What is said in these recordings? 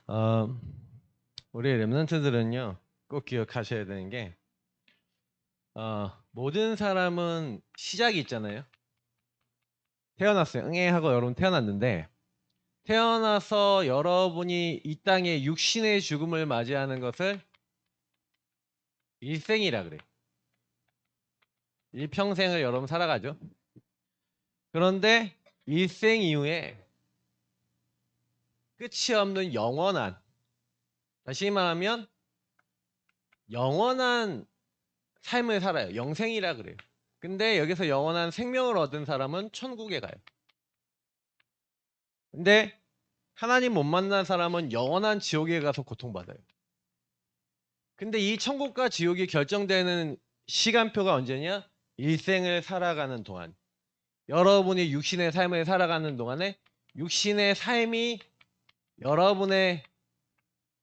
어, 우리 랩런트들은요, 꼭 기억하셔야 되는 게, 모든 사람은 시작이 있잖아요. 태어났어요. 응애 하고 여러분 태어났는데, 태어나서 여러분이 이 땅에 육신의 죽음을 맞이하는 것을 일생이라 그래요. 일평생을 여러분 살아가죠. 그런데 일생 이후에 끝이 없는 영원한, 다시 말하면 영원한 삶을 살아요. 영생이라 그래요. 근데 여기서 영원한 생명을 얻은 사람은 천국에 가요. 근데 하나님 못 만난 사람은 영원한 지옥에 가서 고통받아요. 근데 이 천국과 지옥이 결정되는 시간표가 언제냐? 일생을 살아가는 동안. 여러분이 육신의 삶을 살아가는 동안에 육신의 삶이 여러분의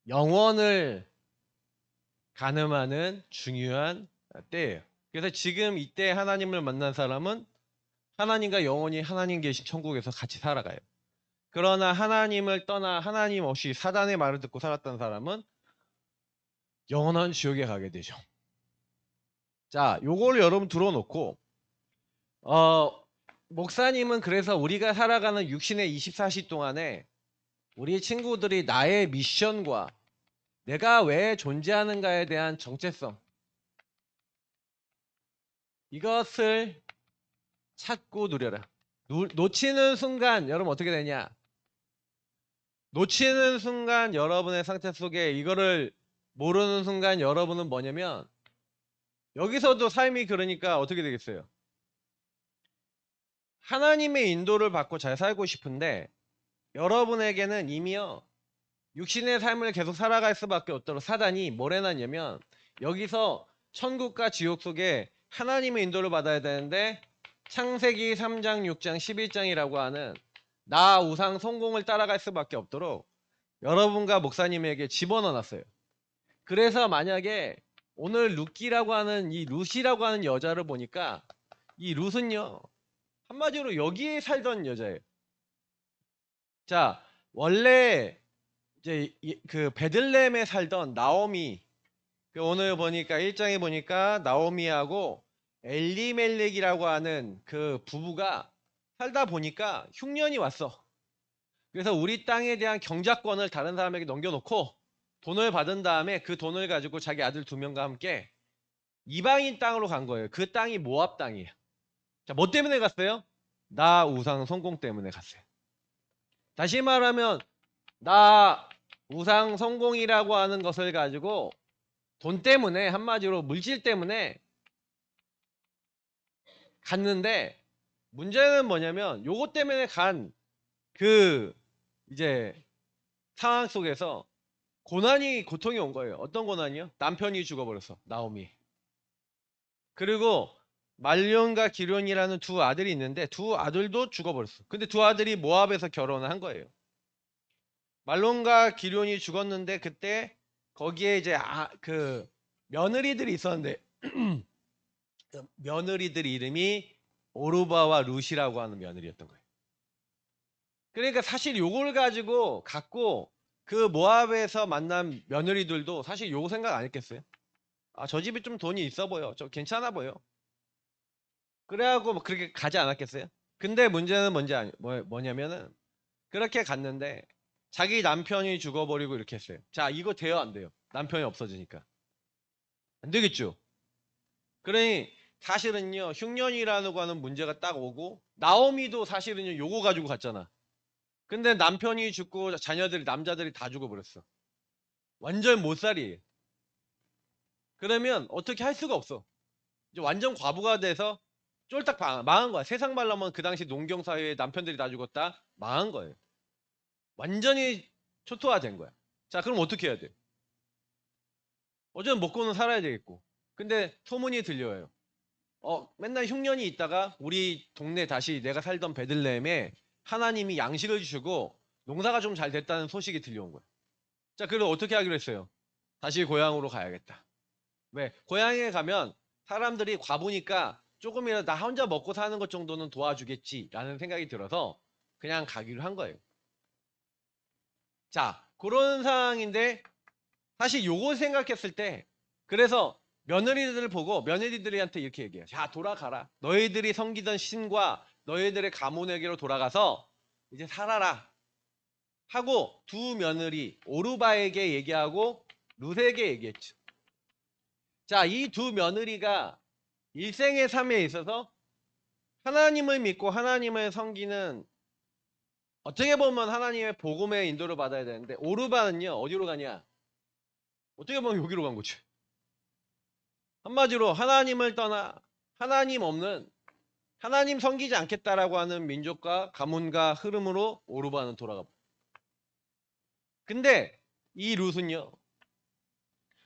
영원을 가늠하는 중요한 때예요. 그래서 지금 이때 하나님을 만난 사람은 하나님과 영원히 하나님 계신 천국에서 같이 살아가요. 그러나 하나님을 떠나 하나님 없이 사단의 말을 듣고 살았던 사람은 영원한 지옥에 가게 되죠. 자, 요걸 여러분 들어놓고 목사님은 그래서 우리가 살아가는 육신의 24시 동안에 우리 친구들이 나의 미션과 내가 왜 존재하는가에 대한 정체성 이것을 찾고 누려라. 놓치는 순간 여러분 어떻게 되냐? 놓치는 순간 여러분의 상태 속에 이거를 모르는 순간 여러분은 뭐냐면 여기서도 삶이 그러니까 어떻게 되겠어요? 하나님의 인도를 받고 잘 살고 싶은데 여러분에게는 이미요 육신의 삶을 계속 살아갈 수밖에 없도록 사단이 뭘 해놨냐면 여기서 천국과 지옥 속에 하나님의 인도를 받아야 되는데 창세기 3장 6장 11장이라고 하는 나 우상 성공을 따라갈 수밖에 없도록 여러분과 목사님에게 집어넣어 놨어요. 그래서 만약에 오늘 루키라고 하는 이 루시라고 하는 여자를 보니까 이 룻은요 한마디로 여기에 살던 여자예요. 자, 원래 이제 그 베들레헴에 살던 나오미, 그 오늘 보니까 일장에 보니까 나오미하고 엘리멜렉이라고 하는 그 부부가 살다 보니까 흉년이 왔어. 그래서 우리 땅에 대한 경작권을 다른 사람에게 넘겨놓고 돈을 받은 다음에 그 돈을 가지고 자기 아들 2명과 함께 이방인 땅으로 간 거예요. 그 땅이 모압 땅이에요. 자, 뭐 때문에 갔어요? 나 우상 성공 때문에 갔어요. 다시 말하면 나 우상 성공이라고 하는 것을 가지고 돈 때문에 한마디로 물질 때문에 갔는데 문제는 뭐냐면 요것 때문에 간 그 이제 상황 속에서 고통이 온 거예요. 어떤 고난이요? 남편이 죽어버렸어. 나오미. 그리고 말론과 기론이라는 두 아들이 있는데 두 아들도 죽어버렸어. 근데 두 아들이 모압에서 결혼을 한 거예요. 말론과 기론이 죽었는데 그때 거기에 이제 그 며느리들이 있었는데 그 며느리들 이름이 오르바와 룻이라고 하는 며느리였던 거예요. 그러니까 사실 요걸 가지고 갖고 그 모압에서 만난 며느리들도 사실 요거 생각 안 했겠어요? 아, 저 집이 좀 돈이 있어 보여. 저 괜찮아 보여. 그래갖고 뭐 그렇게 가지 않았겠어요? 근데 문제는 뭐냐면은 그렇게 갔는데 자기 남편이 죽어버리고 이렇게 했어요. 자, 이거 돼요, 안 돼요? 남편이 없어지니까. 안 되겠죠? 그러니 사실은요, 흉년이라는 거 하는 문제가 딱 오고 나오미도 사실은요, 요거 가지고 갔잖아. 근데 남편이 죽고 남자들이 다 죽어버렸어. 완전 못살이에요. 그러면 어떻게 할 수가 없어. 이제 완전 과부가 돼서 쫄딱 망한 거야. 세상 말로면 그 당시 농경사회에 남편들이 다 죽었다. 망한 거예요. 완전히 초토화된 거야. 자, 그럼 어떻게 해야 돼? 어쨌든 먹고는 살아야 되겠고. 근데 소문이 들려요. 맨날 흉년이 있다가 우리 동네 다시 내가 살던 베들레헴에 하나님이 양식을 주시고 농사가 좀 잘 됐다는 소식이 들려온 거야. 자, 그래서 어떻게 하기로 했어요? 다시 고향으로 가야겠다. 왜? 고향에 가면 사람들이 과부니까 조금이라도 나 혼자 먹고 사는 것 정도는 도와주겠지라는 생각이 들어서 그냥 가기로 한 거예요. 자, 그런 상황인데 사실 요거 생각했을 때 그래서 며느리들을 보고 며느리들한테 이렇게 얘기해요. 자, 돌아가라. 너희들이 섬기던 신과 너희들의 가문에게로 돌아가서 이제 살아라. 하고 두 며느리 오르바에게 얘기하고 룻에게 얘기했죠. 자, 이 두 며느리가 일생의 삶에 있어서 하나님을 믿고 하나님을 섬기는 어떻게 보면 하나님의 복음의 인도를 받아야 되는데 오르바는요 어디로 가냐? 어떻게 보면 여기로 간 거죠. 한마디로 하나님을 떠나 하나님 없는 하나님 섬기지 않겠다라고 하는 민족과 가문과 흐름으로 오르바는 돌아가. 근데 이 룻은요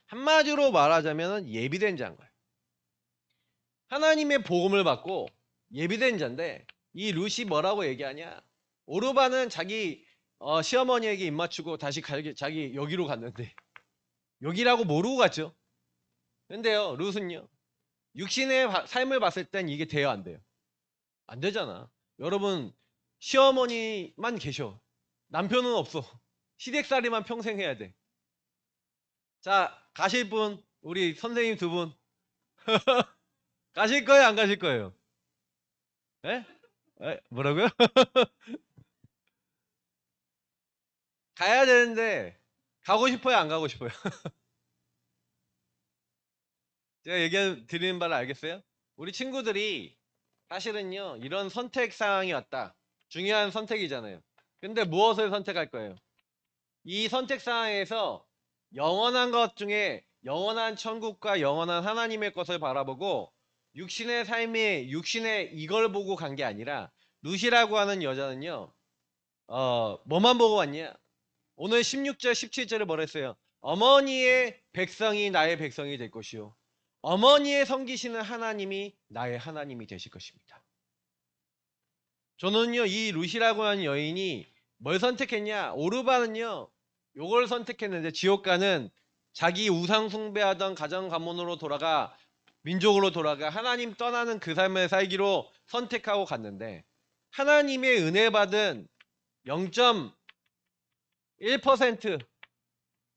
한마디로 말하자면 예비된 자인 거예요. 하나님의 복음을 받고 예비된 자인데 이 룻이 뭐라고 얘기하냐? 오르바는 자기 시어머니에게 입맞추고 다시 자기 여기로 갔는데 여기라고 모르고 갔죠. 근데요 룻은요 육신의 삶을 봤을 땐 이게 돼요 안 돼요? 안 되잖아. 여러분 시어머니만 계셔. 남편은 없어. 시댁살이만 평생 해야 돼. 자 가실 분 우리 선생님 두 분 가실 거예요 안 가실 거예요? 에? 뭐라고요? 가야 되는데 가고 싶어요 안 가고 싶어요? 제가 얘기 드리는 바를 알겠어요? 우리 친구들이 사실은요 이런 선택 상황이 왔다. 중요한 선택이잖아요. 근데 무엇을 선택할 거예요? 이 선택 상황에서 영원한 것 중에 영원한 천국과 영원한 하나님의 것을 바라보고 육신의 삶에 육신의 이걸 보고 간 게 아니라 룻이라고 하는 여자는요 뭐만 보고 왔냐? 오늘 16절 17절에 뭐라 했어요? 어머니의 백성이 나의 백성이 될 것이요 어머니의 섬기시는 하나님이 나의 하나님이 되실 것입니다. 저는요 이 룻이라고 하는 여인이 뭘 선택했냐? 오르바는요 요걸 선택했는데 지옥가는 자기 우상 숭배하던 가정 가문으로 돌아가 민족으로 돌아가 하나님 떠나는 그 삶을 살기로 선택하고 갔는데 하나님의 은혜 받은 0.1%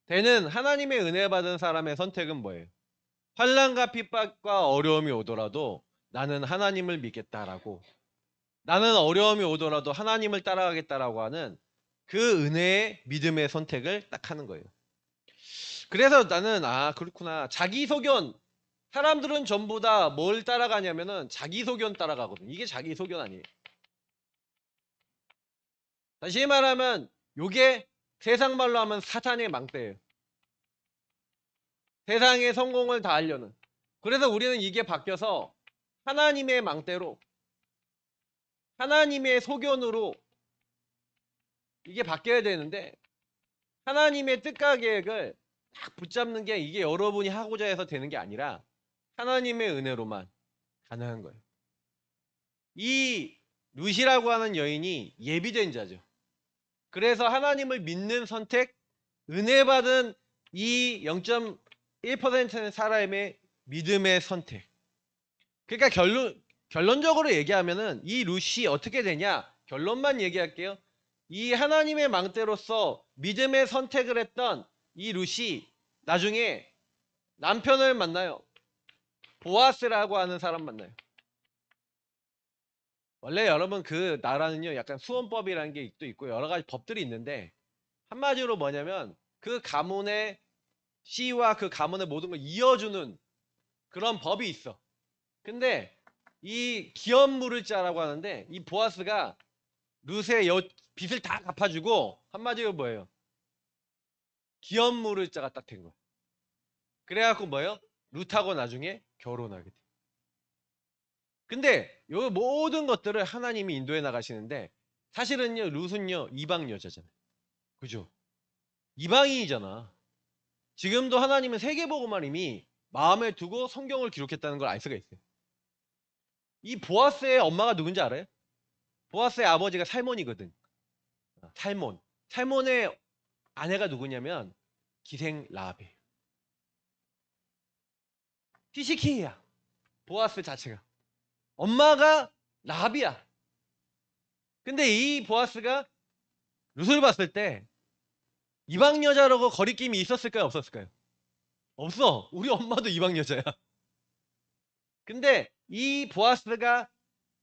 되는 하나님의 은혜 받은 사람의 선택은 뭐예요? 환난과 핍박과 어려움이 오더라도 나는 하나님을 믿겠다라고 나는 어려움이 오더라도 하나님을 따라가겠다라고 하는 그 은혜의 믿음의 선택을 딱 하는 거예요. 그래서 나는 그렇구나. 자기소견 사람들은 전부 다 뭘 따라가냐면은 자기소견 따라가거든. 이게 자기소견 아니에요. 다시 말하면 요게 세상 말로 하면 사탄의 망대예요. 세상의 성공을 다 하려는. 그래서 우리는 이게 바뀌어서 하나님의 망대로 하나님의 소견으로 이게 바뀌어야 되는데 하나님의 뜻과 계획을 딱 붙잡는 게 이게 여러분이 하고자 해서 되는 게 아니라 하나님의 은혜로만 가능한 거예요. 이 룻이라고 하는 여인이 예비된 자죠. 그래서 하나님을 믿는 선택, 은혜 받은 이 0.1%는 사람의 믿음의 선택. 그러니까 결론적으로 얘기하면은 이 룻이 어떻게 되냐? 결론만 얘기할게요. 이 하나님의 망대로서 믿음의 선택을 했던 이 룻이 나중에 남편을 만나요. 보아스라고 하는 사람 만나요. 원래 여러분 그 나라는요 약간 수원법이라는 게 또 있고 여러 가지 법들이 있는데 한마디로 뭐냐면 그 가문의 씨와 그 가문의 모든 걸 이어주는 그런 법이 있어. 근데 이 기업 물을 자라고 하는데 이 보아스가 룻의 빚을 다 갚아주고 한마디로 뭐예요? 기업 물을 자가 딱 된 거야. 그래갖고 뭐예요? 룻하고 나중에 결혼하게 돼. 근데 요 모든 것들을 하나님이 인도해 나가시는데 사실은요 룻은요 이방 여자잖아요. 그죠? 이방인이잖아. 지금도 하나님은 세계복음을 이미 마음에 두고 성경을 기록했다는 걸 알 수가 있어요. 이 보아스의 엄마가 누군지 알아요? 보아스의 아버지가 살몬이거든. 살몬. 살몬의 아내가 누구냐면 기생 라합이에요. 티시키야. 보아스 자체가. 엄마가 라합이야. 근데 이 보아스가 룻을 봤을 때 이방 여자라고 거리낌이 있었을까요? 없었을까요? 없어. 우리 엄마도 이방 여자야. 근데 이 보아스가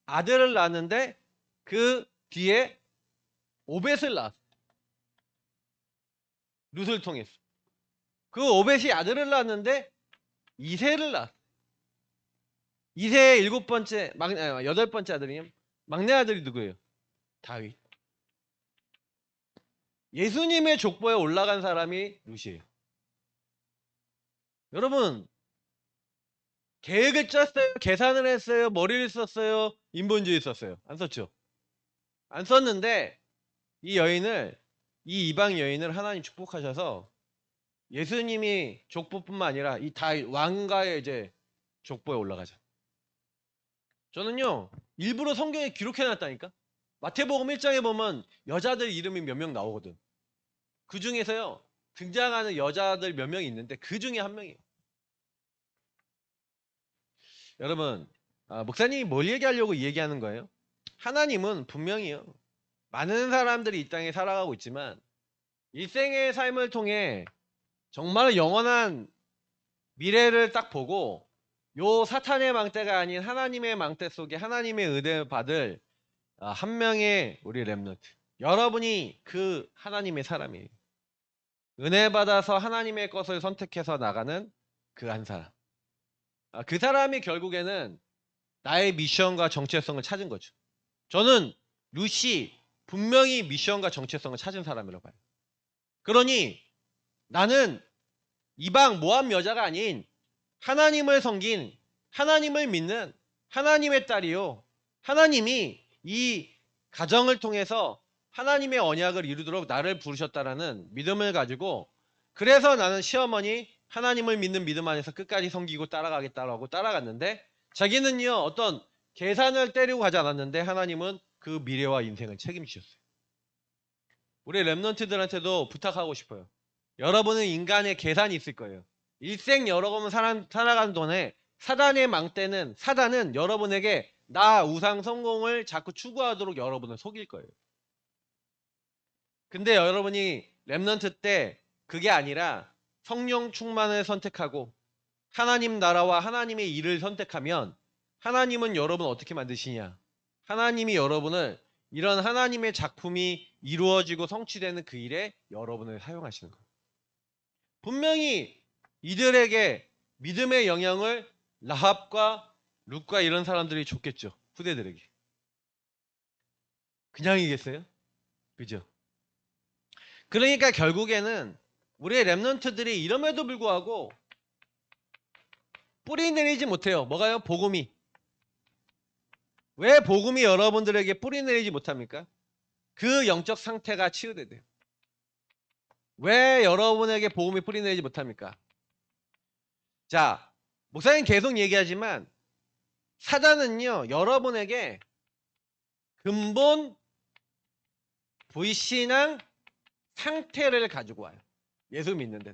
아들을 낳았는데 그 뒤에 오벳을 낳았어. 룻을 통해서. 그 오벳이 아들을 낳았는데 이세를 낳았어. 이세의 일곱 번째, 여덟 번째 아들이요. 막내 아들이 누구예요? 다윗. 예수님의 족보에 올라간 사람이 룻이에요. 여러분, 계획을 짰어요? 계산을 했어요? 머리를 썼어요? 인본주의 썼어요? 안 썼죠? 안 썼는데 이 이방 여인을 하나님 축복하셔서 예수님이 족보뿐만 아니라 이 다윗 왕가의 이제 족보에 올라가죠. 저는요, 일부러 성경에 기록해 놨다니까. 마태복음 1장에 보면 여자들 이름이 몇 명 나오거든. 그 중에서요, 등장하는 여자들 몇 명이 있는데 그 중에 한 명이에요. 여러분, 목사님이 뭘 얘기하려고 얘기하는 거예요? 하나님은 분명히요, 많은 사람들이 이 땅에 살아가고 있지만 일생의 삶을 통해 정말 영원한 미래를 딱 보고 요 사탄의 망대가 아닌 하나님의 망대 속에 하나님의 은혜를 받을 한 명의 우리 렘넌트. 여러분이 그 하나님의 사람이에요. 은혜 받아서 하나님의 것을 선택해서 나가는 그 한 사람. 그 사람이 결국에는 나의 미션과 정체성을 찾은 거죠. 저는 루시 분명히 미션과 정체성을 찾은 사람이라고 봐요. 그러니 나는 이방 모함 여자가 아닌 하나님을 섬긴, 하나님을 믿는 하나님의 딸이요. 하나님이 이 가정을 통해서 하나님의 언약을 이루도록 나를 부르셨다라는 믿음을 가지고, 그래서 나는 시어머니 하나님을 믿는 믿음 안에서 끝까지 섬기고 따라가겠다라고 따라갔는데, 자기는요 어떤 계산을 때리고 가지 않았는데 하나님은 그 미래와 인생을 책임지셨어요. 우리 랩런트들한테도 부탁하고 싶어요. 여러분은 인간의 계산이 있을 거예요. 일생 여러분 살아가는 동안에 사단은 여러분에게 나 우상 성공을 자꾸 추구하도록 여러분을 속일 거예요. 근데 여러분이 렘넌트 때 그게 아니라 성령 충만을 선택하고 하나님 나라와 하나님의 일을 선택하면, 하나님은 여러분 어떻게 만드시냐? 하나님이 여러분을 이런 하나님의 작품이 이루어지고 성취되는 그 일에 여러분을 사용하시는 거예요. 분명히 이들에게 믿음의 영향을 라합과 룻과 이런 사람들이 줬겠죠. 후대들에게. 그냥이겠어요? 그죠? 그러니까 결국에는 우리의 렘넌트들이 이름에도 불구하고 뿌리 내리지 못해요. 뭐가요? 복음이. 왜 복음이 여러분들에게 뿌리 내리지 못합니까? 그 영적 상태가 치유돼야 돼요. 왜 여러분에게 복음이 뿌리 내리지 못합니까? 자, 목사님 계속 얘기하지만 사단은요 여러분에게 근본 불신앙 상태를 가지고 와요. 예수 믿는데.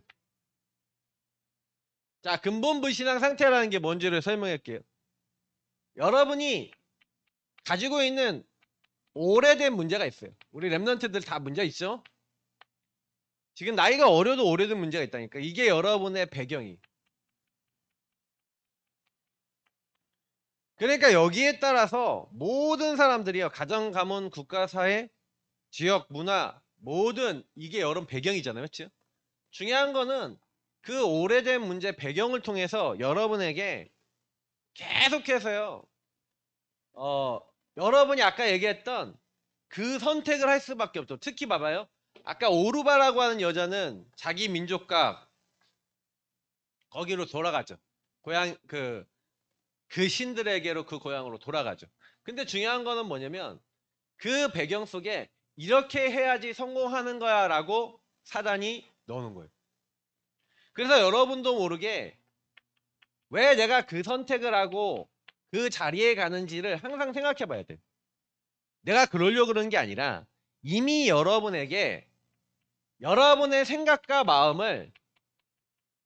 자, 근본 불신앙 상태라는 게 뭔지를 설명할게요. 여러분이 가지고 있는 오래된 문제가 있어요. 우리 랩런트들 다 문제 있죠? 지금 나이가 어려도 오래된 문제가 있다니까. 이게 여러분의 배경이. 그러니까 여기에 따라서 모든 사람들이요, 가정, 가문, 국가, 사회, 지역, 문화, 모든 이게 여러분 배경이잖아요. 맞죠? 중요한 거는 그 오래된 문제 배경을 통해서 여러분에게 계속해서요, 여러분이 아까 얘기했던 그 선택을 할 수밖에 없죠. 특히 봐봐요. 아까 오르바라고 하는 여자는 자기 민족과 거기로 돌아가죠. 고향 그 신들에게로 그 고향으로 돌아가죠. 근데 중요한 거는 뭐냐면 그 배경 속에 이렇게 해야지 성공하는 거야 라고 사단이 넣어놓은 거예요. 그래서 여러분도 모르게 왜 내가 그 선택을 하고 그 자리에 가는지를 항상 생각해 봐야 돼요. 내가 그러려고 그러는 게 아니라 이미 여러분에게 여러분의 생각과 마음을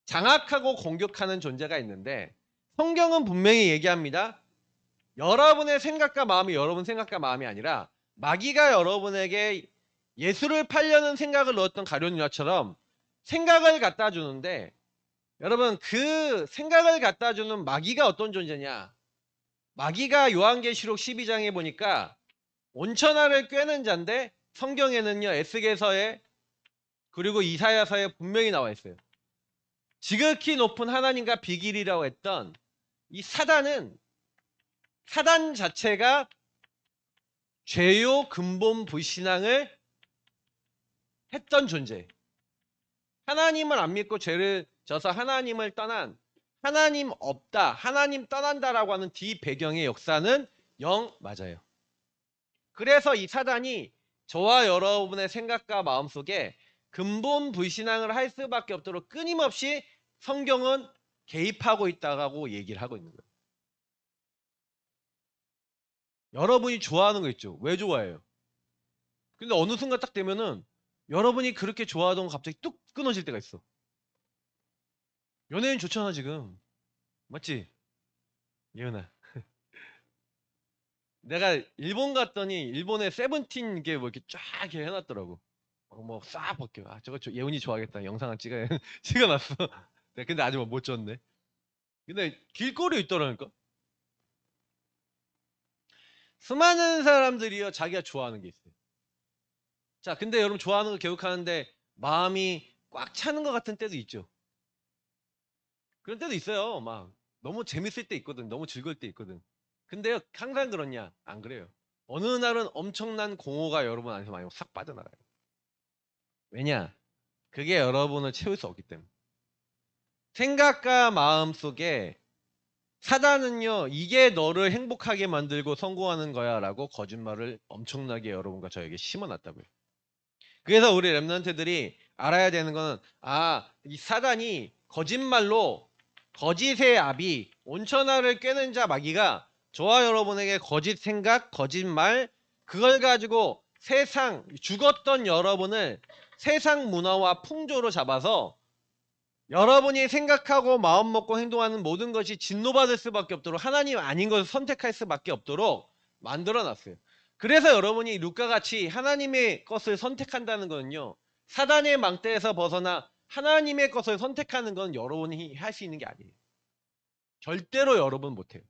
장악하고 공격하는 존재가 있는데, 성경은 분명히 얘기합니다. 여러분의 생각과 마음이 여러분 생각과 마음이 아니라 마귀가 여러분에게 예수를 팔려는 생각을 넣었던 가룟 유다처럼 생각을 갖다 주는데, 여러분 그 생각을 갖다 주는 마귀가 어떤 존재냐? 마귀가 요한계시록 12장에 보니까 온천하를 꿰는 자인데, 성경에는요 에스겔서에 그리고 이사야서에 분명히 나와 있어요. 지극히 높은 하나님과 비길이라고 했던 이 사단 자체가 죄요 근본 불신앙을 했던 존재. 하나님을 안 믿고 죄를 져서 하나님을 떠난, 하나님 없다, 하나님 떠난다라고 하는 뒤 배경의 역사는 영 맞아요. 그래서 이 사단이 저와 여러분의 생각과 마음속에 근본 불신앙을 할 수밖에 없도록 끊임없이 성경은 개입하고 있다고 얘기를 하고 있는 거예요. 여러분이 좋아하는 거 있죠? 왜 좋아해요? 근데 어느 순간 딱 되면은 여러분이 그렇게 좋아하던 거 갑자기 뚝 끊어질 때가 있어. 연예인 좋잖아 지금. 맞지? 예은아. 내가 일본 갔더니 일본에 세븐틴 이게 뭐 이렇게 쫙 이렇게 해놨더라고. 뭐 싹 벗겨. 아 저거 예은이 좋아하겠다. 영상 을 찍어 찍어놨어. 네, 근데 아직 못 줬네. 근데 길거리에 있더라니까. 수많은 사람들이요 자기가 좋아하는 게 있어요. 자, 근데 여러분 좋아하는 거 계속하는데 마음이 꽉 차는 것 같은 때도 있죠. 그런 때도 있어요. 막 너무 재밌을 때 있거든. 너무 즐거울 때 있거든. 근데요 항상 그렇냐? 안 그래요. 어느 날은 엄청난 공허가 여러분 안에서 많이 싹 빠져나가요. 왜냐? 그게 여러분을 채울 수 없기 때문에. 생각과 마음 속에 사단은요 이게 너를 행복하게 만들고 성공하는 거야 라고 거짓말을 엄청나게 여러분과 저에게 심어놨다고요. 그래서 우리 랩런트들이 알아야 되는 거는, 이 사단이 거짓말로, 거짓의 압이 온천하를 꿰는 자 마귀가 저와 여러분에게 거짓 생각, 거짓말, 그걸 가지고 세상, 죽었던 여러분을 세상 문화와 풍조로 잡아서 여러분이 생각하고 마음 먹고 행동하는 모든 것이 진노받을 수밖에 없도록, 하나님 아닌 것을 선택할 수밖에 없도록 만들어 놨어요. 그래서 여러분이 룻과 같이 하나님의 것을 선택한다는 것은요, 사단의 망대에서 벗어나 하나님의 것을 선택하는 건 여러분이 할 수 있는 게 아니에요. 절대로 여러분 못해요.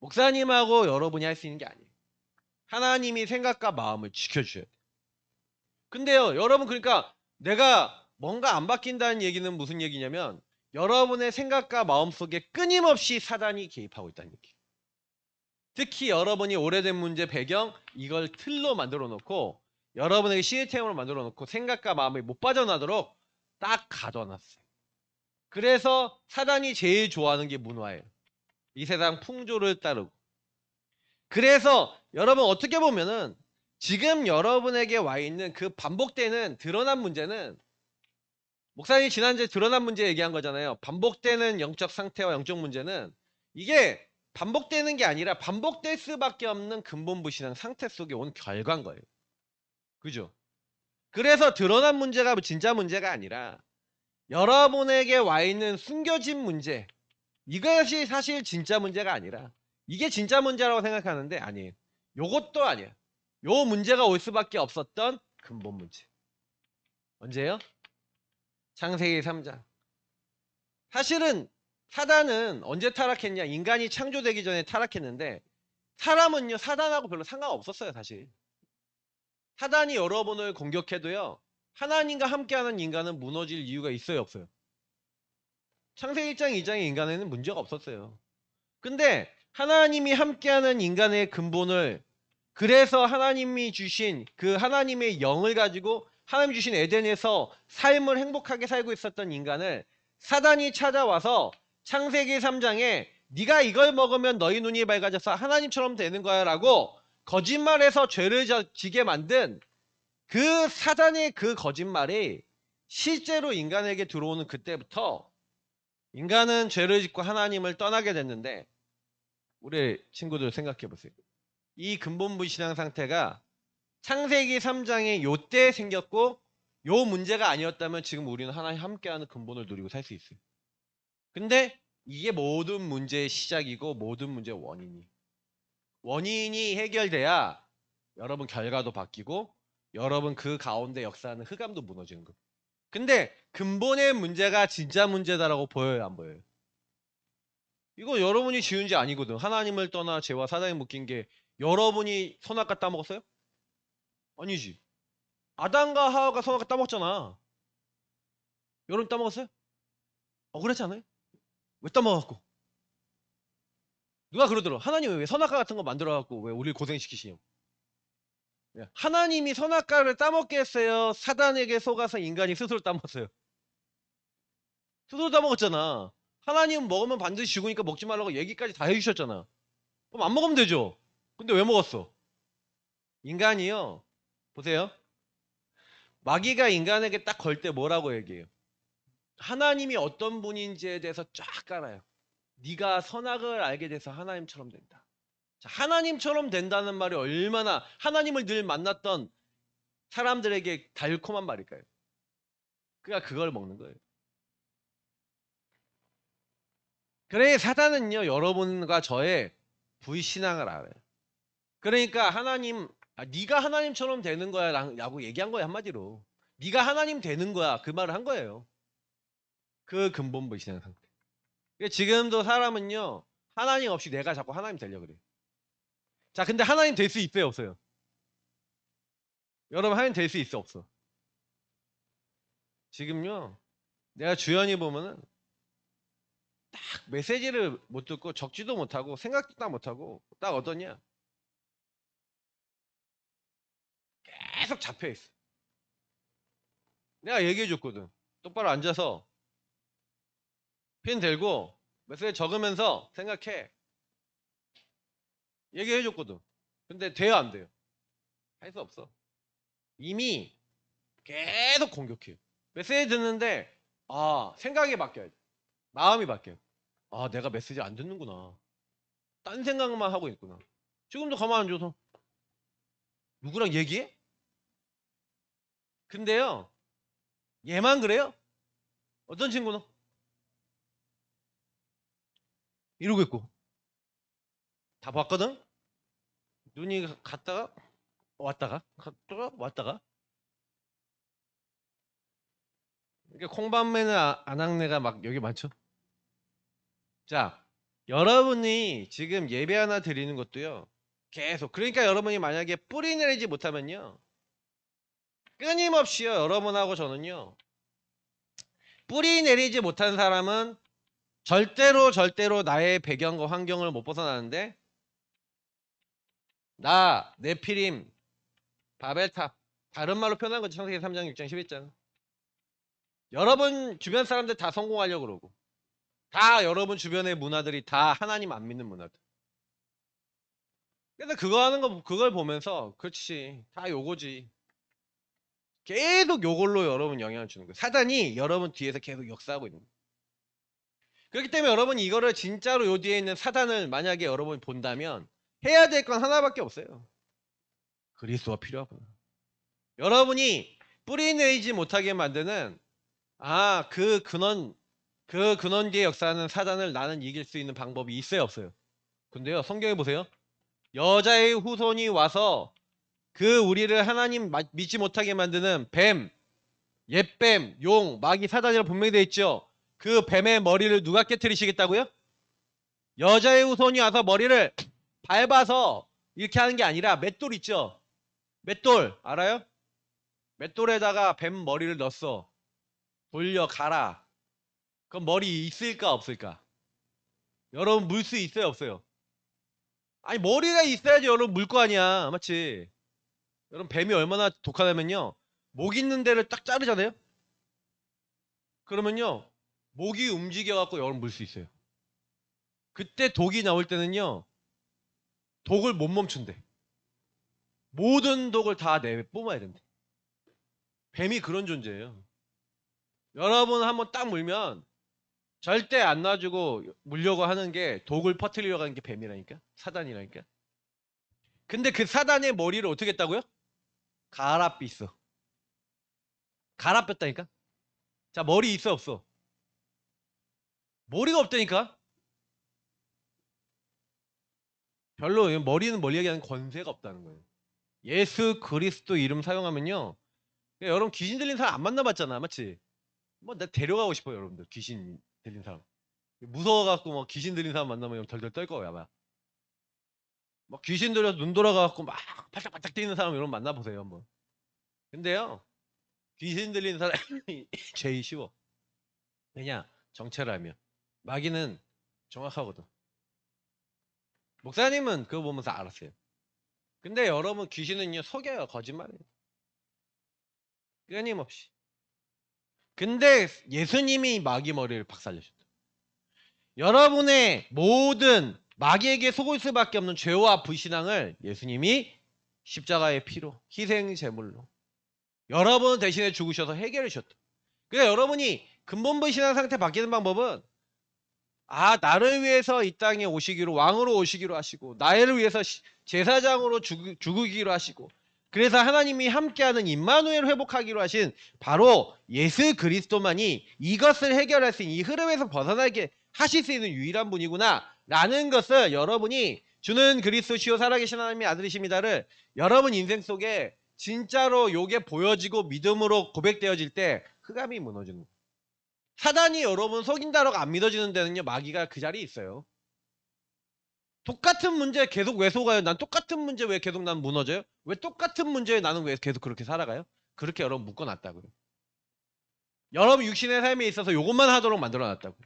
목사님하고 여러분이 할 수 있는 게 아니에요. 하나님이 생각과 마음을 지켜주셔야 돼요. 근데요 여러분, 그러니까 내가 뭔가 안 바뀐다는 얘기는 무슨 얘기냐면, 여러분의 생각과 마음속에 끊임없이 사단이 개입하고 있다는 얘기예요. 특히 여러분이 오래된 문제 배경 이걸 틀로 만들어 놓고 여러분에게 시스템으로 만들어 놓고 생각과 마음이 못 빠져나도록 딱 가둬놨어요. 그래서 사단이 제일 좋아하는 게 문화예요. 이 세상 풍조를 따르고. 그래서 여러분 어떻게 보면은 지금 여러분에게 와 있는 그 반복되는 드러난 문제는, 목사님이 지난주에 드러난 문제 얘기한 거잖아요. 반복되는 영적 상태와 영적 문제는 이게 반복되는 게 아니라 반복될 수밖에 없는 근본 불신앙 상태 속에 온 결과인 거예요. 그죠? 그래서 드러난 문제가 진짜 문제가 아니라 여러분에게 와 있는 숨겨진 문제, 이것이 사실 진짜 문제가 아니라 이게 진짜 문제라고 생각하는데 아니에요. 요것도 아니에요. 요 문제가 올 수밖에 없었던 근본 문제. 언제요? 창세기 3장. 사실은 사단은 언제 타락했냐? 인간이 창조되기 전에 타락했는데, 사람은요 사단하고 별로 상관없었어요. 사실 사단이 여러분을 공격해도요 하나님과 함께하는 인간은 무너질 이유가 있어요, 없어요? 창세기 1장 2장의 인간에는 문제가 없었어요. 근데 하나님이 함께하는 인간의 근본을, 그래서 하나님이 주신 그 하나님의 영을 가지고 하나님 주신 에덴에서 삶을 행복하게 살고 있었던 인간을 사단이 찾아와서 창세기 3장에 네가 이걸 먹으면 너희 눈이 밝아져서 하나님처럼 되는 거야 라고 거짓말해서 죄를 지게 만든 그 사단의 그 거짓말이 실제로 인간에게 들어오는 그때부터 인간은 죄를 짓고 하나님을 떠나게 됐는데, 우리 친구들 생각해 보세요. 이 근본불신앙 상태가 창세기 3장에 요때 생겼고 요 문제가 아니었다면 지금 우리는 하나님 함께하는 근본을 누리고 살 수 있어요. 근데 이게 모든 문제의 시작이고 모든 문제의 원인이 해결돼야 여러분 결과도 바뀌고 여러분 그 가운데 역사하는 흑암도 무너지는 거. 근데 근본의 문제가 진짜 문제다라고 보여요, 안 보여요? 이거 여러분이 지은 지 아니거든. 하나님을 떠나 죄와 사단이 묶인 게 여러분이 선악과 따먹었어요? 아니지. 아담과 하와가 선악과 따먹었잖아. 여러분 따먹었어요? 그렇지 않아요? 왜 따먹었고? 누가 그러더라. 하나님 왜 선악과 같은 거 만들어갖고 왜 우리를 고생시키시냐고. 하나님이 선악과를 따먹게 했어요? 사단에게 속아서 인간이 스스로 따먹었어요? 스스로 따먹었잖아. 하나님 먹으면 반드시 죽으니까 먹지 말라고 얘기까지 다 해주셨잖아. 그럼 안 먹으면 되죠. 근데 왜 먹었어? 인간이요. 보세요. 마귀가 인간에게 딱 걸 때 뭐라고 얘기해요? 하나님이 어떤 분인지에 대해서 쫙 깔아요. 네가 선악을 알게 돼서 하나님처럼 된다. 자, 하나님처럼 된다는 말이 얼마나 하나님을 늘 만났던 사람들에게 달콤한 말일까요? 그러니까 그걸 먹는 거예요. 그래 사단은요 여러분과 저의 불신앙을 알아요. 그러니까 하나님 네가 하나님처럼 되는 거야 라고 얘기한 거야 한마디로. 네가 하나님 되는 거야 그 말을 한 거예요. 그 근본 불신앙 상태. 그러니까 지금도 사람은요 하나님 없이 내가 자꾸 하나님 되려고 그래. 자 근데 하나님 될 수 있어요 없어요? 여러분 하나님 될 수 있어 없어? 지금요 내가 주연히 보면은 딱 메시지를 못 듣고 적지도 못하고 생각도 딱 못하고 딱 어떠냐 계속 잡혀있어. 내가 얘기해줬거든. 똑바로 앉아서 펜 들고 메시지 적으면서 생각해. 얘기해줬거든. 근데 돼요 안 돼요? 할 수 없어. 이미 계속 공격해요. 메시지 듣는데 생각이 바뀌어야 돼. 마음이 바뀌어요. 내가 메시지 안 듣는구나. 딴 생각만 하고 있구나. 지금도 가만 안 줘서 누구랑 얘기해? 근데요 얘만 그래요? 어떤 친구는 이러고 있고 다 봤거든? 눈이 갔다가 왔다가 이게 콩밤매는 안악내가 막 여기 많죠. 자 여러분이 지금 예배 하나 드리는 것도요 계속 그러니까 여러분이 만약에 뿌리 내리지 못하면요 끊임없이요 여러분하고 저는요 뿌리 내리지 못한 사람은 절대로 나의 배경과 환경을 못 벗어나는데 나 네피림 바벨탑 다른 말로 표현한 거죠. 창세기 3장 6장 11장 여러분 주변 사람들 다 성공하려고 그러고 다 여러분 주변의 문화들이 다 하나님 안 믿는 문화들. 그래서 그거 하는 거 그걸 보면서 그렇지 다 요거지. 계속 요걸로 여러분 영향을 주는 거예요. 사단이 여러분 뒤에서 계속 역사하고 있는 거예요. 그렇기 때문에 여러분이 이거를 진짜로 요 뒤에 있는 사단을 만약에 여러분이 본다면 해야 될 건 하나밖에 없어요. 그리스도가 필요하구나. 여러분이 뿌리 내리지 못하게 만드는 그 근원기의 역사하는 사단을 나는 이길 수 있는 방법이 있어요 없어요? 근데요 성경에 보세요. 여자의 후손이 와서 그 우리를 하나님 믿지 못하게 만드는 뱀, 옛뱀, 용, 마귀, 사단이라고 분명히 되어 있죠. 그 뱀의 머리를 누가 깨뜨리시겠다고요? 여자의 후손이 와서 머리를 밟아서 이렇게 하는 게 아니라 맷돌 있죠. 맷돌 알아요? 맷돌에다가 뱀 머리를 넣었어. 돌려 갈아. 그럼 머리 있을까 없을까? 여러분 물 수 있어요 없어요? 아니 머리가 있어야지 여러분 물 거 아니야 맞지? 여러분 뱀이 얼마나 독하다면요 목 있는 데를 딱 자르잖아요. 그러면요 목이 움직여 갖고 여러분 물 수 있어요. 그때 독이 나올 때는요 독을 못 멈춘대. 모든 독을 다 내 뿜어야 된대. 뱀이 그런 존재예요. 여러분 한번 딱 물면 절대 안 놔주고 물려고 하는 게 독을 퍼뜨리려고 하는 게 뱀이라니까 사단이라니까. 근데 그 사단의 머리를 어떻게 했다고요? 갈아 삐어. 갈아 뺐다니까. 자 머리 있어 없어? 머리가 없다니까. 별로 머리는 멀리 얘기하는 권세가 없다는 거예요. 예수 그리스도 이름 사용하면요. 여러분 귀신 들린 사람 안 만나봤잖아, 맞지? 뭐 나 데려가고 싶어요, 여러분들. 귀신 들린 사람. 무서워갖고 뭐 귀신 들린 사람 만나면 덜덜 떨 거예요, 아마. 막 귀신 들려서 눈 돌아가갖고 막 팔짝팔짝 뛰는 사람 여러분 만나보세요, 한번. 근데요, 귀신 들린 사람이 제일 쉬워. 왜냐? 정체를 알면. 마귀는 정확하거든. 목사님은 그거 보면서 알았어요. 근데 여러분 귀신은요, 속여요. 거짓말이에요. 끊임없이. 근데 예수님이 마귀 머리를 박살내셨다. 여러분의 모든 마귀에게 속을 수밖에 없는 죄와 불신앙을 예수님이 십자가의 피로, 희생 제물로 여러분 대신에 죽으셔서 해결해 주셨다. 그러니까 여러분이 근본 불신앙 상태 바뀌는 방법은 나를 위해서 이 땅에 오시기로 왕으로 오시기로 하시고 나를 위해서 제사장으로 죽으기로 하시고 그래서 하나님이 함께하는 임마누엘 회복하기로 하신 바로 예수 그리스도만이 이것을 해결할 수 있는 이 흐름에서 벗어나게 하실 수 있는 유일한 분이구나 라는 것을 여러분이 주는 그리스도시요 살아계신 하나님의 아들이십니다를 여러분 인생 속에 진짜로 요게 보여지고 믿음으로 고백되어질 때 흑암이 무너지는 거예요. 사단이 여러분 속인다라고 안 믿어지는 데는요 마귀가 그 자리에 있어요. 똑같은 문제 계속 왜 속아요? 난 똑같은 문제 왜 계속 난 무너져요? 왜 똑같은 문제에 나는 왜 계속 그렇게 살아가요? 그렇게 여러분 묶어놨다고요. 여러분 육신의 삶에 있어서 요것만 하도록 만들어놨다고요.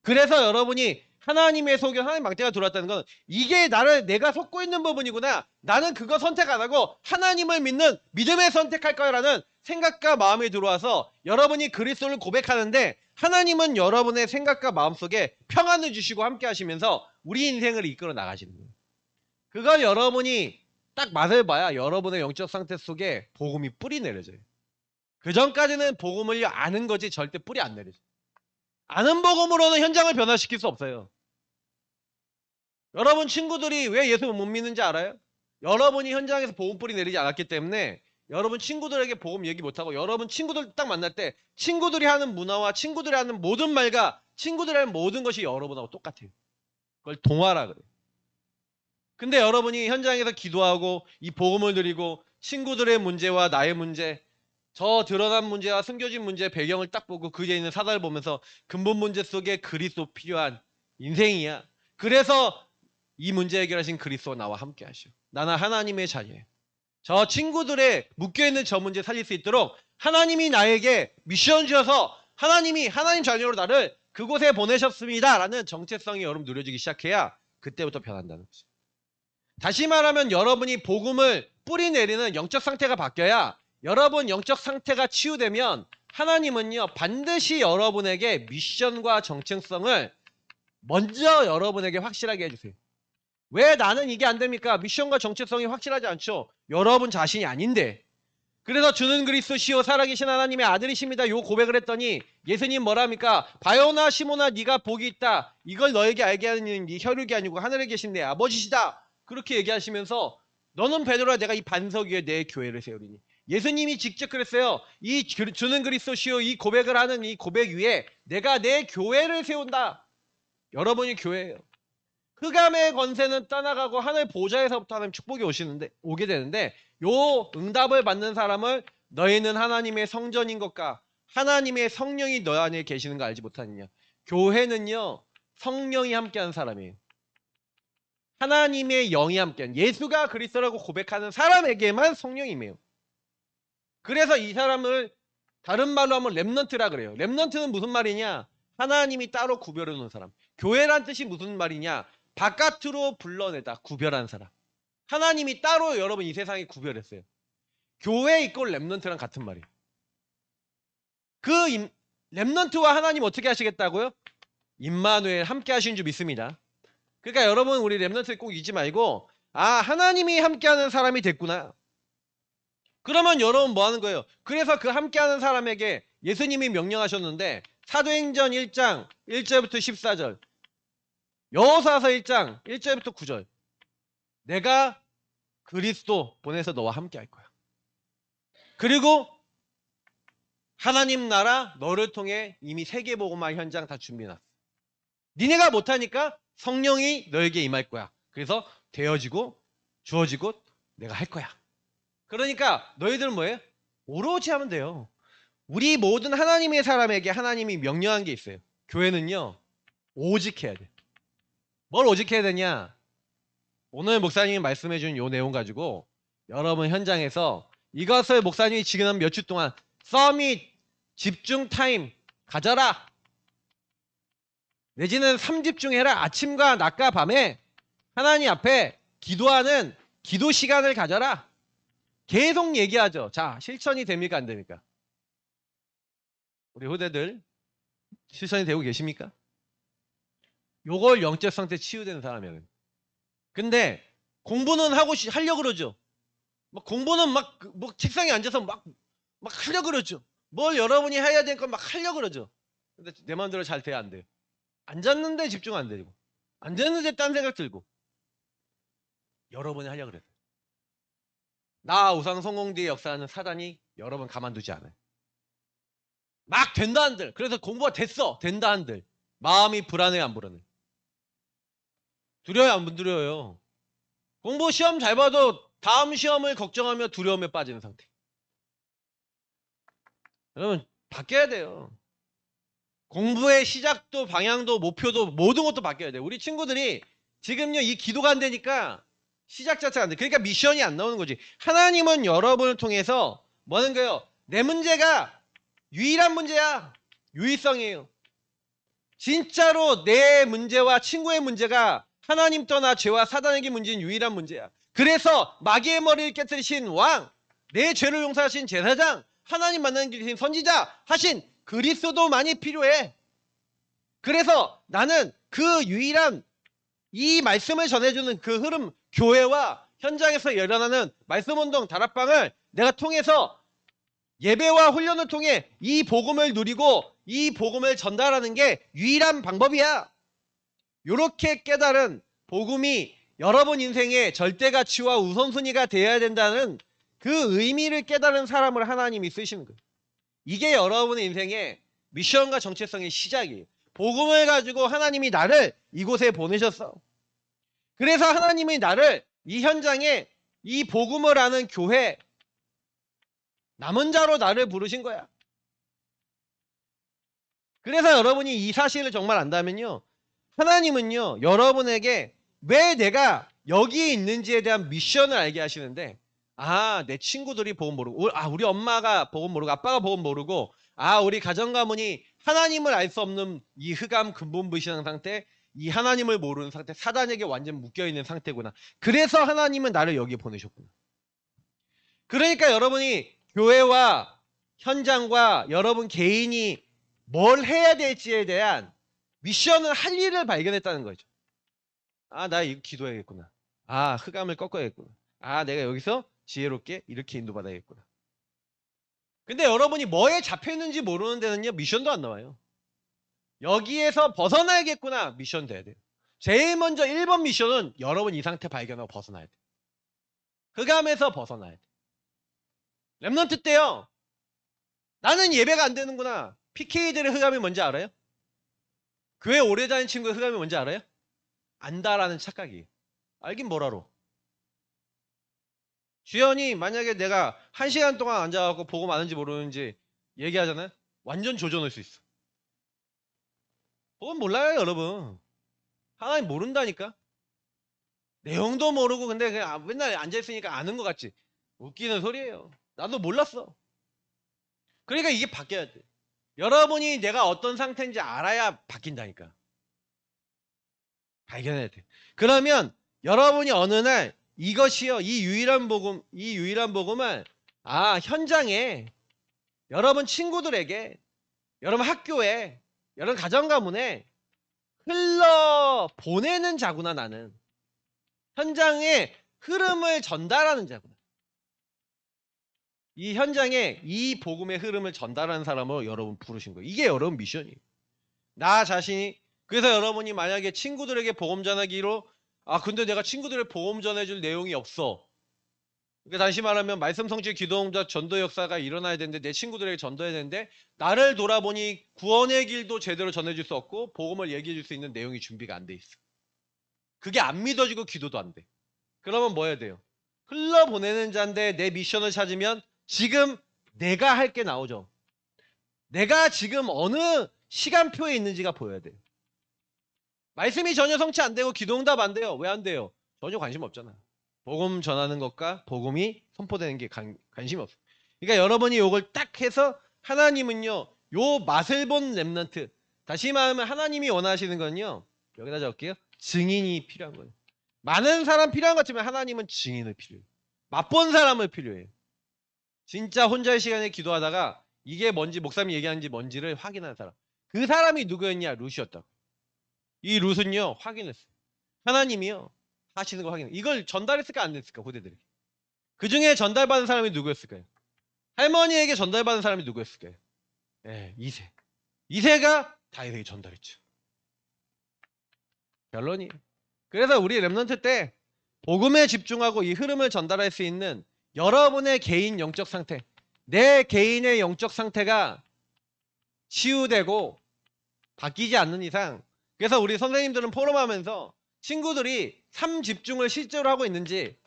그래서 여러분이 하나님의 속에 하나님 망태가 들어왔다는 건 이게 내가 속고 있는 부분이구나. 나는 그거 선택 안 하고 하나님을 믿는 믿음에 선택할 거라는 생각과 마음이 들어와서 여러분이 그리스도를 고백하는데 하나님은 여러분의 생각과 마음 속에 평안을 주시고 함께 하시면서 우리 인생을 이끌어 나가시는 거예요. 그걸 여러분이 딱 맛을 봐야 여러분의 영적 상태 속에 복음이 뿌리 내려져요. 그 전까지는 복음을 아는 거지 절대 뿌리 안 내려져요. 아는 복음으로는 현장을 변화시킬 수 없어요. 여러분 친구들이 왜 예수를 못 믿는지 알아요? 여러분이 현장에서 복음 뿌리 내리지 않았기 때문에 여러분 친구들에게 복음 얘기 못하고 여러분 친구들 딱 만날 때 친구들이 하는 문화와 친구들이 하는 모든 말과 친구들이 하는 모든 것이 여러분하고 똑같아요. 그걸 동화라 그래요. 근데 여러분이 현장에서 기도하고 이 복음을 드리고 친구들의 문제와 나의 문제 저 드러난 문제와 숨겨진 문제의 배경을 딱 보고 그에 있는 사단을 보면서 근본 문제 속에 그리스도 필요한 인생이야. 그래서 이 문제 해결하신 그리스도가 나와 함께 하시오. 나는 하나님의 자녀예요. 저 친구들의 묶여있는 저 문제 살릴 수 있도록 하나님이 나에게 미션 주셔서 하나님이 하나님 자녀로 나를 그곳에 보내셨습니다. 라는 정체성이 여러분 누려지기 시작해야 그때부터 변한다는 거죠. 다시 말하면 여러분이 복음을 뿌리 내리는 영적 상태가 바뀌어야 여러분 영적 상태가 치유되면 하나님은요 반드시 여러분에게 미션과 정체성을 먼저 여러분에게 확실하게 해주세요. 왜 나는 이게 안 됩니까? 미션과 정체성이 확실하지 않죠. 여러분 자신이 아닌데. 그래서 주는 그리스도시요 살아계신 하나님의 아들이십니다. 요 고백을 했더니 예수님 뭐랍니까? 바요나 시모나 네가 복이 있다. 이걸 너에게 알게 하는 네 혈육이 아니고 하늘에 계신 내 아버지시다. 그렇게 얘기하시면서 너는 베드로야 내가 이 반석 위에 내 교회를 세우리니. 예수님이 직접 그랬어요. 이 주는 그리스도시요 이 고백을 하는 이 고백 위에 내가 내 교회를 세운다. 여러분이 교회예요. 흑암의 권세는 떠나가고 하늘 보좌에서부터 하나님 축복이 오게 되는데 요 응답을 받는 사람을 너희는 하나님의 성전인 것과 하나님의 성령이 너 안에 계시는 거 알지 못하느냐. 교회는요 성령이 함께하는 사람이에요. 하나님의 영이 함께하는 예수가 그리스도라고 고백하는 사람에게만 성령이 임해요. 그래서 이 사람을 다른 말로 하면 렘넌트라 그래요. 렘넌트는 무슨 말이냐? 하나님이 따로 구별해 놓은 사람. 교회란 뜻이 무슨 말이냐? 바깥으로 불러내다 구별한 사람. 하나님이 따로 여러분 이 세상에 구별했어요. 교회 이꼴 렘넌트랑 같은 말이에요. 그 렘넌트와 하나님 어떻게 하시겠다고요? 임마누엘 함께 하신 줄 믿습니다. 그러니까 여러분 우리 렘넌트 꼭 잊지 말고 하나님이 함께하는 사람이 됐구나. 그러면 여러분 뭐 하는 거예요? 그래서 그 함께하는 사람에게 예수님이 명령하셨는데 사도행전 1장 1절부터 14절 여호수아서 1장 1절부터 9절 내가 그리스도 보내서 너와 함께 할 거야. 그리고 하나님 나라 너를 통해 이미 세계복음화 현장 다 준비해놨어. 니네가 못하니까 성령이 너에게 임할 거야. 그래서 되어지고 주어지고 내가 할 거야. 그러니까 너희들은 뭐예요? 오로지 하면 돼요. 우리 모든 하나님의 사람에게 하나님이 명령한 게 있어요. 교회는요, 오직 해야 돼. 뭘 오직 해야 되냐? 오늘 목사님이 말씀해 준 요 내용 가지고 여러분 현장에서 이것을 목사님이 지금 몇 주 동안 서밋 집중 타임 가져라. 내지는 3집중해라. 아침과 낮과 밤에 하나님 앞에 기도하는 기도 시간을 가져라. 계속 얘기하죠. 자, 실천이 됩니까? 안 됩니까? 우리 후대들 실천이 되고 계십니까? 요걸 영적 상태 치유되는 사람이에요. 근데 공부는 하려고 그러죠. 막 공부는 뭐 책상에 앉아서 막 하려고 그러죠. 뭘 여러분이 해야 될 건 막 하려고 그러죠. 근데 내 마음대로 잘 돼야 안 돼요. 앉았는데 집중 안 되고, 앉았는데 딴 생각 들고. 여러분이 하려고 그래요. 나 우상 성공뒤의 역사하는 사단이 여러분 가만두지 않아요. 막 된다 한들, 그래서 공부가 됐어 된다 한들 마음이 불안해요, 안 불안해요? 두려워요, 안 두려워요? 공부 시험 잘 봐도 다음 시험을 걱정하며 두려움에 빠지는 상태. 여러분 바뀌어야 돼요. 공부의 시작도 방향도 목표도 모든 것도 바뀌어야 돼요. 우리 친구들이 지금요 이 기도가 안 되니까 시작 자체가 안 돼. 그러니까 미션이 안 나오는 거지. 하나님은 여러분을 통해서 뭐 하는 거예요? 내 문제가 유일한 문제야. 유일성이에요. 진짜로 내 문제와 친구의 문제가 하나님 떠나 죄와 사단에게 문제인 유일한 문제야. 그래서 마귀의 머리를 깨뜨리신 왕, 내 죄를 용서하신 제사장, 하나님 만나는 길이신 선지자 하신 그리스도만이 필요해. 그래서 나는 그 유일한 이 말씀을 전해주는 그 흐름, 교회와 현장에서 일어나는 말씀운동 다락방을 내가 통해서 예배와 훈련을 통해 이 복음을 누리고 이 복음을 전달하는 게 유일한 방법이야. 이렇게 깨달은 복음이 여러분 인생의 절대가치와 우선순위가 되어야 된다는 그 의미를 깨달은 사람을 하나님이 쓰시는 거예요. 이게 여러분의 인생의 미션과 정체성의 시작이에요. 복음을 가지고 하나님이 나를 이곳에 보내셨어. 그래서 하나님이 나를 이 현장에 이 복음을 아는 교회 남은 자로 나를 부르신 거야. 그래서 여러분이 이 사실을 정말 안다면요, 하나님은요 여러분에게 왜 내가 여기에 있는지에 대한 미션을 알게 하시는데, 내 친구들이 복음 모르고, 우리 엄마가 복음 모르고 아빠가 복음 모르고, 우리 가정 가문이 하나님을 알 수 없는 이 흑암 근본부시한 상태, 이 하나님을 모르는 상태, 사단에게 완전 묶여있는 상태구나. 그래서 하나님은 나를 여기에 보내셨구나. 그러니까 여러분이 교회와 현장과 여러분 개인이 뭘 해야 될지에 대한 미션을 할 일을 발견했다는 거죠. 나 이거 기도해야겠구나. 흑암을 꺾어야겠구나. 내가 여기서 지혜롭게 이렇게 인도받아야겠구나. 근데 여러분이 뭐에 잡혀있는지 모르는 데는요 미션도 안 나와요. 여기에서 벗어나야겠구나. 미션 돼야 돼요. 제일 먼저 1번 미션은 여러분 이 상태 발견하고 벗어나야 돼요. 흑암에서 벗어나야 돼요. 랩넌트 때요, 나는 예배가 안 되는구나. PK들의 흑암이 뭔지 알아요? 교회 오래 다닌 친구의 흑암이 뭔지 알아요? 안다라는 착각이에요. 알긴 뭐라로. 주연이 만약에 내가 1시간 동안 앉아갖고 보고 많은지 모르는지 얘기하잖아요? 완전 조져놓을 수 있어. 그건 몰라요, 여러분. 하나님 모른다니까? 내용도 모르고 근데 그냥 맨날 앉아있으니까 아는 것 같지? 웃기는 소리예요. 나도 몰랐어. 그러니까 이게 바뀌어야 돼. 여러분이 내가 어떤 상태인지 알아야 바뀐다니까. 발견해야 돼. 그러면 여러분이 어느 날 이것이요, 이 유일한 복음을 현장에 여러분 친구들에게, 여러분 학교에, 여러분 가정 가문에 흘러 보내는 자구나. 나는 현장에 흐름을 전달하는 자구나. 이 현장에 이 복음의 흐름을 전달하는 사람으로 여러분 부르신 거예요. 이게 여러분 미션이에요. 나 자신이. 그래서 여러분이 만약에 친구들에게 복음 전하기로, 근데 내가 친구들의 복음 전해줄 내용이 없어. 그러니까 다시 말하면 말씀 성취 기도 응답 전도 역사가 일어나야 되는데 내 친구들에게 전도해야 되는데 나를 돌아보니 구원의 길도 제대로 전해줄 수 없고 복음을 얘기해줄 수 있는 내용이 준비가 안 돼 있어. 그게 안 믿어지고 기도도 안 돼. 그러면 뭐 해야 돼요? 흘러보내는 자인데 내 미션을 찾으면 지금 내가 할 게 나오죠. 내가 지금 어느 시간표에 있는지가 보여야 돼요. 말씀이 전혀 성취 안 되고 기도응답 안 돼요. 왜 안 돼요? 전혀 관심 없잖아. 복음 전하는 것과 복음이 선포되는 게 관심이 없어. 그러니까 여러분이 이걸 딱 해서 하나님은요. 요 맛을 본 렘넌트. 다시 말하면 하나님이 원하시는 건요. 여기다 적을게요. 증인이 필요한 거예요. 많은 사람 필요한 것 같지만 하나님은 증인을 필요해요. 맛본 사람을 필요해요. 진짜 혼자의 시간에 기도하다가 이게 뭔지 목사님이 얘기하는지 뭔지를 확인한 사람. 그 사람이 누구였냐? 룻이었다고. 이 룻은요. 확인했어요. 하나님이요. 하시는 걸 확인해. 이걸 전달했을까 안 했을까 후대들이. 그 중에 전달받은 사람이 누구였을까요? 할머니에게 전달받은 사람이 누구였을까요? 예, 이세. 이세가 다윗에게 전달했죠. 결론이. 그래서 우리 렘넌트 때 복음에 집중하고 이 흐름을 전달할 수 있는 여러분의 개인 영적 상태, 내 개인의 영적 상태가 치유되고 바뀌지 않는 이상, 그래서 우리 선생님들은 포럼하면서 친구들이 삶 집중을 실제로 하고 있는지,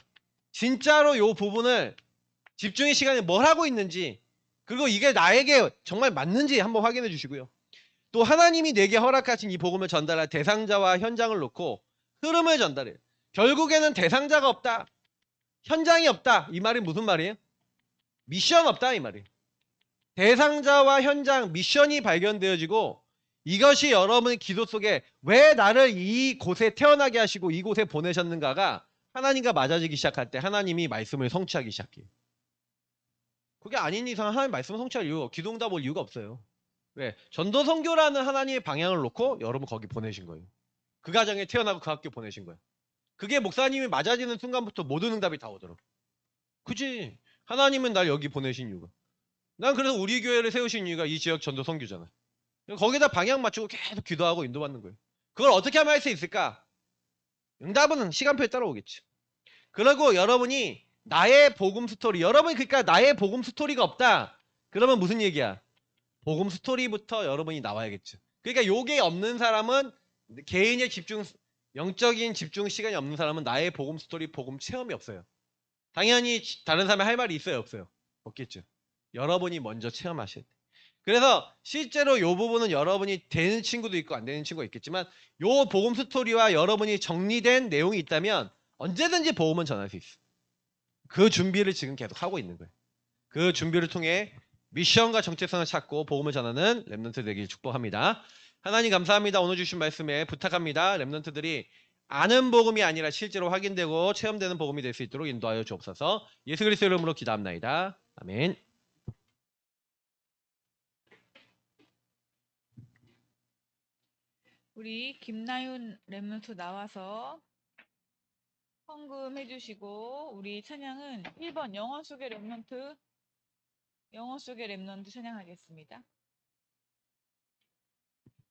진짜로 이 부분을 집중의 시간에 뭘 하고 있는지, 그리고 이게 나에게 정말 맞는지 한번 확인해 주시고요. 또 하나님이 내게 허락하신 이 복음을 전달할 대상자와 현장을 놓고 흐름을 전달해요. 결국에는 대상자가 없다, 현장이 없다. 이 말이 무슨 말이에요? 미션 없다 이 말이에요. 대상자와 현장, 미션이 발견되어지고 이것이 여러분의 기도 속에 왜 나를 이곳에 태어나게 하시고 이곳에 보내셨는가가 하나님과 맞아지기 시작할 때 하나님이 말씀을 성취하기 시작해요. 그게 아닌 이상 하나님 말씀을 성취할 이유가, 기도응답 올 이유가 없어요. 왜? 전도선교라는 하나님의 방향을 놓고 여러분 거기 보내신 거예요. 그 가정에 태어나고 그 학교 보내신 거예요. 그게 목사님이 맞아지는 순간부터 모든 응답이 다 오더라고. 그지? 하나님은 날 여기 보내신 이유가. 난 그래서 우리 교회를 세우신 이유가 이 지역 전도 선교잖아요. 거기다 방향 맞추고 계속 기도하고 인도받는 거예요. 그걸 어떻게 하면 할 수 있을까? 응답은 시간표에 따라오겠지. 그리고 여러분이 나의 복음 스토리, 여러분이 그러니까 나의 복음 스토리가 없다. 그러면 무슨 얘기야? 복음 스토리부터 여러분이 나와야겠죠. 그러니까 요게 없는 사람은, 개인의 집중, 영적인 집중 시간이 없는 사람은 나의 복음 스토리, 복음 체험이 없어요. 당연히 다른 사람이 할 말이 있어요, 없어요? 없겠죠. 여러분이 먼저 체험하셔야 돼요. 그래서 실제로 요 부분은 여러분이 되는 친구도 있고 안 되는 친구가 있겠지만, 요 복음 스토리와 여러분이 정리된 내용이 있다면 언제든지 복음은 전할 수 있어요. 그 준비를 지금 계속 하고 있는 거예요. 그 준비를 통해 미션과 정체성을 찾고 복음을 전하는 렘넌트 되길 축복합니다. 하나님 감사합니다. 오늘 주신 말씀에 부탁합니다. 렘넌트들이 아는 복음이 아니라 실제로 확인되고 체험되는 복음이 될 수 있도록 인도하여 주옵소서. 예수 그리스도의 이름으로 기도합나이다. 아멘. 우리 김나윤 랩런트 나와서 헌금 해주시고, 우리 찬양은 1번 영원 속의 랩런트 찬양하겠습니다.